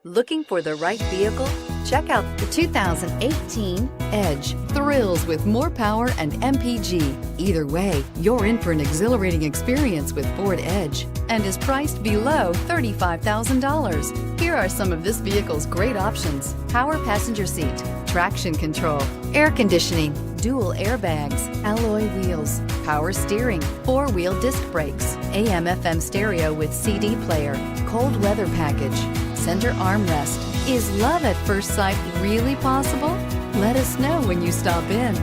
Looking for the right vehicle? Check out the 2018 Edge. Thrills with more power and MPG. Either way, you're in for an exhilarating experience with Ford Edge and is priced below $35,000. Here are some of this vehicle's great options: power passenger seat, traction control, air conditioning, dual airbags, alloy wheels, power steering, four-wheel disc brakes, AM/FM stereo with CD player, cold weather package, center armrest. Is love at first sight really possible? Let us know when you stop in.